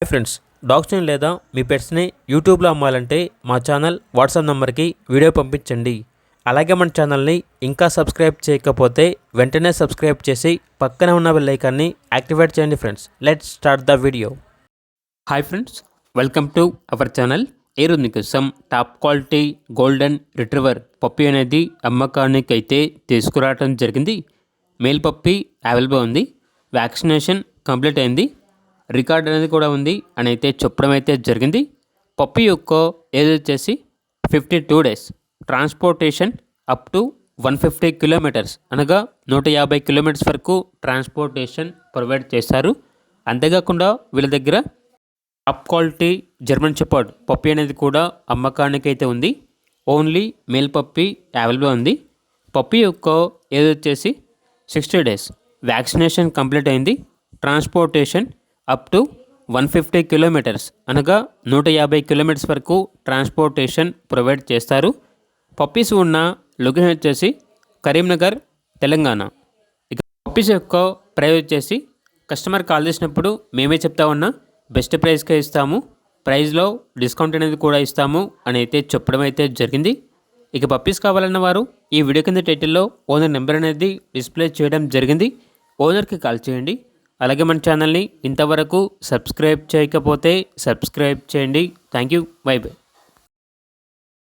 Hi friends, డాగ్స్ని లేదా మీ పెట్స్ని యూట్యూబ్లో అమ్మాలంటే మా ఛానల్ వాట్సాప్ నెంబర్కి వీడియో పంపించండి. అలాగే మన ఛానల్ని ఇంకా సబ్స్క్రైబ్ చేయకపోతే వెంటనే సబ్స్క్రైబ్ చేసి పక్కనే ఉన్న బెల్ ఐకాన్ని యాక్టివేట్ చేయండి. Friends, let's start the video. Hi friends, welcome to our channel. ఈరోజు మీకోసం top quality golden retriever puppy అనేది అమ్మకానికి అయితే తీసుకురావడం జరిగింది. మేల్ పప్పీ అవైలబుల్ ఉంది. వ్యాక్సినేషన్ కంప్లీట్ అయింది. రికార్డ్ అనేది కూడా ఉంది అని అయితే చెప్పడం అయితే జరిగింది. పప్పీ యొక్క ఏజ్ వచ్చేసి 52 days. Transportation up to 150 kilometres అనగా 150 కిలోమీటర్స్ వరకు ట్రాన్స్పోర్టేషన్ ప్రొవైడ్ చేస్తారు. అంతేకాకుండా వీళ్ళ దగ్గర top quality German shepherd puppy అనేది కూడా అమ్మకానికి అయితే ఉంది. ఓన్లీ మేల్ పప్పీ అవైలబుల్ ఉంది. పప్పీ యొక్క ఏజ్ వచ్చేసి 60 డేస్. వ్యాక్సినేషన్ కంప్లీట్ అయింది. ట్రాన్స్పోర్టేషన్ అప్ టు 150 కిలోమీటర్స్ అనగా 150 కిలోమీటర్స్ వరకు ట్రాన్స్పోర్టేషన్ ప్రొవైడ్ చేస్తారు. పప్పీస్ ఉన్న లొకేషన్ వచ్చేసి కరీంనగర్, తెలంగాణ. ఇక పప్పీస్ యొక్క ప్రైస్ వచ్చేసి కస్టమర్ కాల్ చేసినప్పుడు మేమే చెప్తా ఉన్నా బెస్ట్ ప్రైస్కే ఇస్తాము, ప్రైస్లో డిస్కౌంట్ అనేది కూడా ఇస్తాము అని అయితే చెప్పడం అయితే జరిగింది. ఇక పప్పీస్ కావాలన్న వారు ఈ వీడియో కింద టైటిల్లో ఓనర్ నెంబర్ అనేది డిస్ప్లే చేయడం జరిగింది. ఓనర్కి కాల్ చేయండి. అలాగే మన ఛానల్ని ఇంతవరకు సబ్స్క్రైబ్ చేయకపోతే సబ్స్క్రైబ్ చేయండి. Thank you. By by.